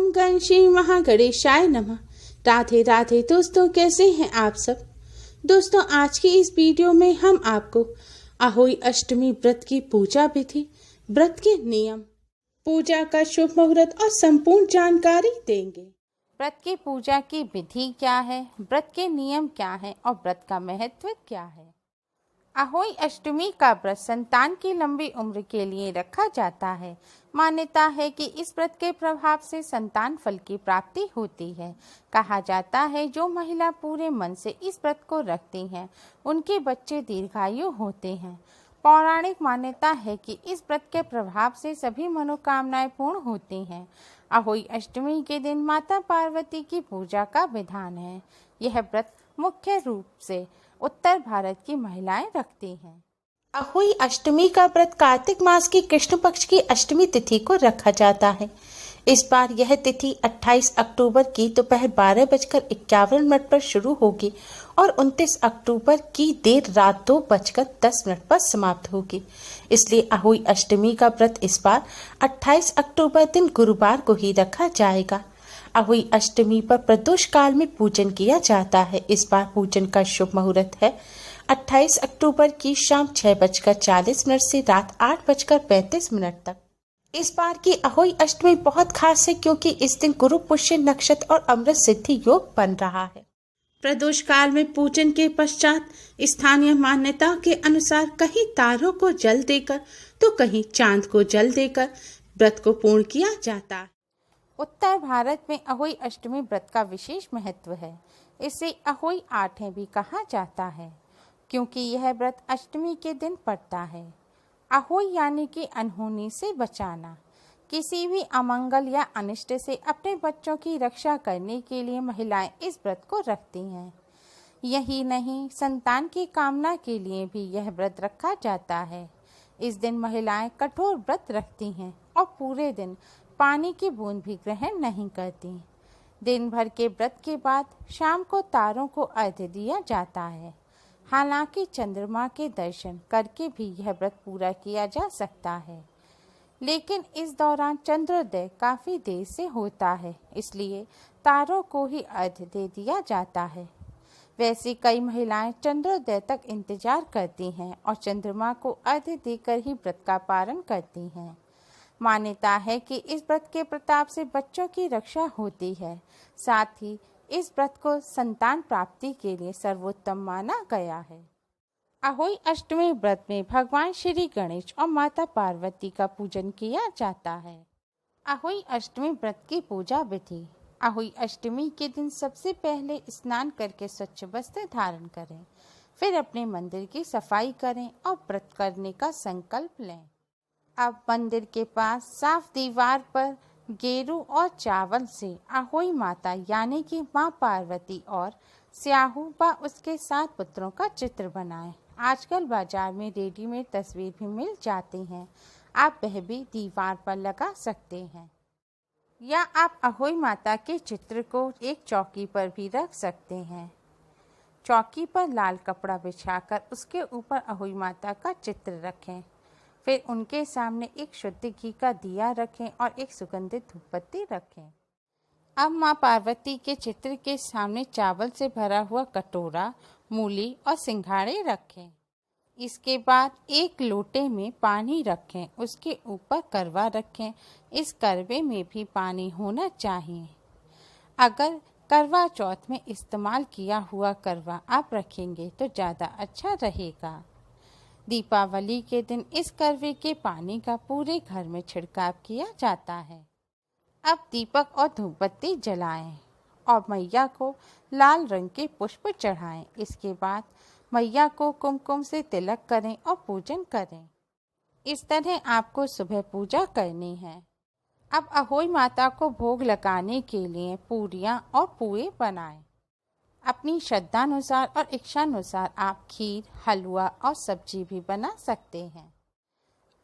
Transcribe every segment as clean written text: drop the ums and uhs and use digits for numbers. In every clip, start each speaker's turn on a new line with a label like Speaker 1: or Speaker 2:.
Speaker 1: ओम गण श्री महागणेशाय नमः। राधे राधे दोस्तों, कैसे हैं आप सब। दोस्तों, आज की इस वीडियो में हम आपको अहोई अष्टमी व्रत की पूजा विधि, व्रत के नियम, पूजा का शुभ मुहूर्त और संपूर्ण जानकारी देंगे।
Speaker 2: व्रत की पूजा की विधि क्या है, व्रत के नियम क्या है और व्रत का महत्व क्या है। अहोई अष्टमी का व्रत संतान की लंबी उम्र के लिए रखा जाता है। मान्यता है कि इस व्रत के प्रभाव से संतान फल की प्राप्ति होती है। कहा जाता है जो महिला पूरे मन से इस व्रत को रखती हैं, उनके बच्चे दीर्घायु होते हैं। पौराणिक मान्यता है कि इस व्रत के प्रभाव से सभी मनोकामनाएं पूर्ण होती हैं। अहोई अष्टमी के दिन माता पार्वती की पूजा का विधान है। यह व्रत मुख्य रूप से उत्तर भारत की महिलाएं रखती हैं।
Speaker 3: अहोई अष्टमी का व्रत कार्तिक मास की कृष्ण पक्ष की अष्टमी तिथि को रखा जाता है। इस बार यह तिथि 28 अक्टूबर की दोपहर 12:51 पर शुरू होगी और 29 अक्टूबर की देर रात 2:10 पर समाप्त होगी। इसलिए अहोई अष्टमी का व्रत इस बार 28 अक्टूबर दिन गुरुवार को ही रखा जाएगा। अहोई अष्टमी पर प्रदोष काल में पूजन किया जाता है। इस बार पूजन का शुभ मुहूर्त है 28 अक्टूबर की शाम 6:40 से रात 8:35 तक। इस बार की अहोई अष्टमी बहुत खास है क्योंकि इस दिन गुरु पुष्य नक्षत्र और अमृत सिद्धि योग बन रहा है।
Speaker 1: प्रदोष काल में पूजन के पश्चात स्थानीय मान्यता के अनुसार कहीं तारों को जल देकर तो कहीं चांद को जल देकर व्रत को पूर्ण किया जाता है।
Speaker 2: उत्तर भारत में अहोई अष्टमी व्रत का विशेष महत्व है। इसे अहोई आठें भी कहा जाता है क्योंकि यह व्रत अष्टमी के दिन पड़ता है। अहोई यानी कि अनहोनी से बचाना। किसी भी अमंगल या अनिष्ट से अपने बच्चों की रक्षा करने के लिए महिलाएं इस व्रत को रखती हैं। यही नहीं, संतान की कामना के लिए भी यह व्रत रखा जाता है। इस दिन महिलाएं कठोर व्रत रखती हैं और पूरे दिन पानी की बूंद भी ग्रहण नहीं करती। दिन भर के व्रत के बाद शाम को तारों को अर्घ्य दिया जाता है। हालांकि चंद्रमा के दर्शन करके भी यह व्रत पूरा किया जा सकता है, लेकिन इस दौरान चंद्रोदय काफी देर से होता है, इसलिए तारों को ही अर्घ्य दे दिया जाता है। वैसे कई महिलाएं चंद्रोदय तक इंतजार करती हैं और चंद्रमा को अर्घ्य देकर ही व्रत का पारण करती हैं। मान्यता है कि इस व्रत के प्रताप से बच्चों की रक्षा होती है। साथ ही इस व्रत को संतान प्राप्ति के लिए सर्वोत्तम माना गया है। अहोई अष्टमी व्रत में भगवान श्री गणेश और माता पार्वती का पूजन किया जाता है। अहोई अष्टमी व्रत की पूजा विधि। अहोई अष्टमी के दिन सबसे पहले स्नान करके स्वच्छ वस्त्र धारण करें, फिर अपने मंदिर की सफाई करें और व्रत करने का संकल्प लें। अब मंदिर के पास साफ दीवार पर गेरू और चावल से अहोई माता यानी कि माँ पार्वती और स्याहू व उसके 7 पुत्रों का चित्र बनाएं। आजकल बाजार में रेडीमेड तस्वीर भी मिल जाती हैं, आप वह भी दीवार पर लगा सकते हैं, या आप अहोई माता के चित्र को एक चौकी पर भी रख सकते हैं। चौकी पर लाल कपड़ा बिछाकर उसके ऊपर अहोई माता का चित्र रखें, फिर उनके सामने एक शुद्ध घी का दिया रखें और एक सुगंधित धूपबत्ती रखें। अब माँ पार्वती के चित्र के सामने चावल से भरा हुआ कटोरा, मूली और सिंघाड़े रखें। इसके बाद एक लोटे में पानी रखें, उसके ऊपर करवा रखें। इस करवे में भी पानी होना चाहिए। अगर करवा चौथ में इस्तेमाल किया हुआ करवा आप रखेंगे तो ज़्यादा अच्छा रहेगा। दीपावली के दिन इस करवे के पानी का पूरे घर में छिड़काव किया जाता है। अब दीपक और धूपबत्ती जलाएं और मैया को लाल रंग के पुष्प चढ़ाएं। इसके बाद मैया को कुमकुम से तिलक करें और पूजन करें। इस तरह आपको सुबह पूजा करनी है। अब अहोई माता को भोग लगाने के लिए पूरियां और पुए बनाएं। अपनी श्रद्धानुसार और इच्छानुसार आप खीर, हलवा और सब्जी भी बना सकते हैं।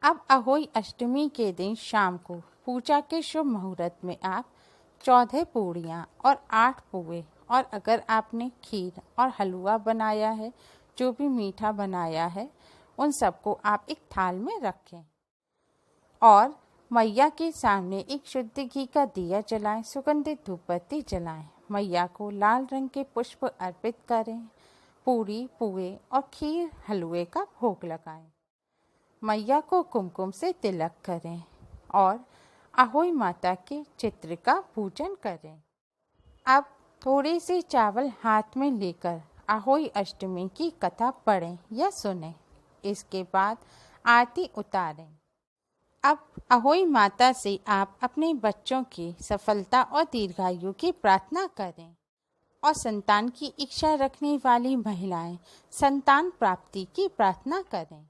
Speaker 2: अब अहोई अष्टमी के दिन शाम को पूजा के शुभ मुहूर्त में आप 14 पूड़ियाँ और 8 पुए, और अगर आपने खीर और हलवा बनाया है, जो भी मीठा बनाया है, उन सबको आप एक थाल में रखें और मैया के सामने एक शुद्ध घी का दिया जलाएं, सुगंधित धूपबत्ती जलाएं, मैया को लाल रंग के पुष्प अर्पित करें, पूरी पुए और खीर हलवे का भोग लगाएं, मैया को कुमकुम से तिलक करें और अहोई माता के चित्र का पूजन करें। अब थोड़े से चावल हाथ में लेकर अहोई अष्टमी की कथा पढ़ें या सुनें। इसके बाद आरती उतारें। अब अहोई माता से आप अपने बच्चों की सफलता और दीर्घायु की प्रार्थना करें और संतान की इच्छा रखने वाली महिलाएं संतान प्राप्ति की प्रार्थना करें।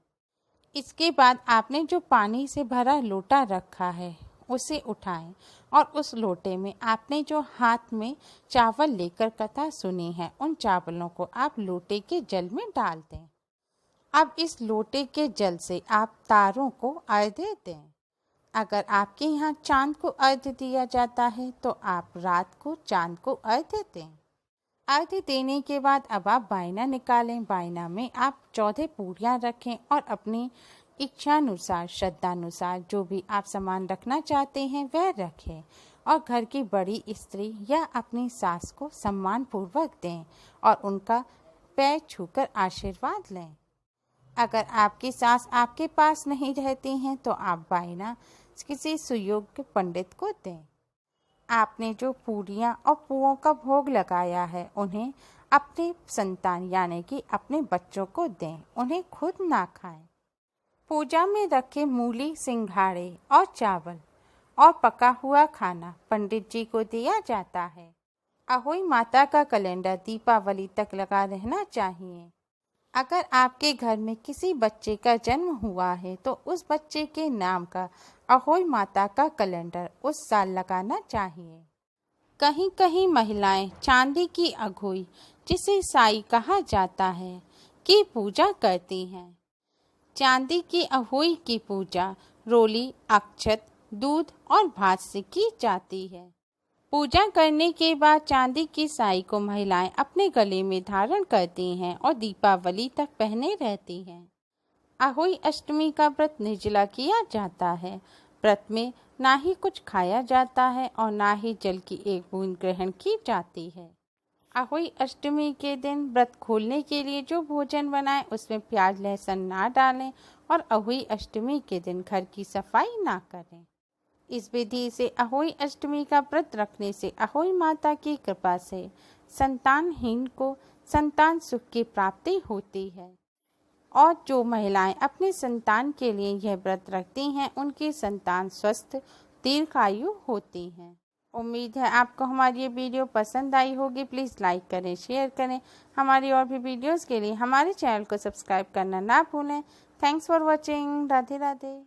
Speaker 2: इसके बाद आपने जो पानी से भरा लोटा रखा है उसे उठाएं और उस लोटे में आपने जो हाथ में चावल लेकर कथा सुनी है उन चावलों को आप लोटे के जल में डाल दें। अब इस लोटे के जल से आप तारों को अर्घ्य दें। अगर आपके यहाँ चांद को अर्घ्य दिया जाता है तो आप रात को चांद को अर्घ्य दें। अर्घ्य देने के बाद अब आप बायना निकालें। बायना में आप 14 पूरियाँ रखें और अपनी इच्छानुसार श्रद्धानुसार जो भी आप सामान रखना चाहते हैं वह रखें और घर की बड़ी स्त्री या अपनी सास को सम्मान पूर्वक दें और उनका पैर छूकर आशीर्वाद लें। अगर आपकी सास आपके पास नहीं रहती हैं तो आप बायना किसी सुयोग्य पंडित को दें। आपने जो पूरियाँ और पुओं का भोग लगाया है उन्हें अपने संतान यानी कि अपने बच्चों को दें, उन्हें खुद ना खाएं। पूजा में रखे मूली, सिंघाड़े और चावल और पका हुआ खाना पंडित जी को दिया जाता है। अहोई माता का कैलेंडर दीपावली तक लगा रहना चाहिए। अगर आपके घर में किसी बच्चे का जन्म हुआ है तो उस बच्चे के नाम का अहोई माता का कैलेंडर उस साल लगाना चाहिए। कहीं कहीं महिलाएं चांदी की अघोई, जिसे साई कहा जाता है, की पूजा करती हैं। चांदी की अहोई की पूजा रोली, अक्षत, दूध और भात से की जाती है। पूजा करने के बाद चांदी की साई को महिलाएं अपने गले में धारण करती हैं और दीपावली तक पहने रहती हैं। अहोई अष्टमी का व्रत निर्जला किया जाता है। व्रत में ना ही कुछ खाया जाता है और ना ही जल की एक बूंद ग्रहण की जाती है। अहोई अष्टमी के दिन व्रत खोलने के लिए जो भोजन बनाएं उसमें प्याज लहसुन ना डालें और अहोई अष्टमी के दिन घर की सफाई ना करें। इस विधि से अहोई अष्टमी का व्रत रखने से अहोई माता की कृपा से संतानहीन को संतान सुख की प्राप्ति होती है और जो महिलाएं अपने संतान के लिए यह व्रत रखती हैं उनकी संतान स्वस्थ दीर्घायु होती हैं। उम्मीद है आपको हमारी ये वीडियो पसंद आई होगी। प्लीज़ लाइक करें, शेयर करें। हमारी और भी वीडियोस के लिए हमारे चैनल को सब्सक्राइब करना ना भूलें। Thanks for watching. Radhe Radhe.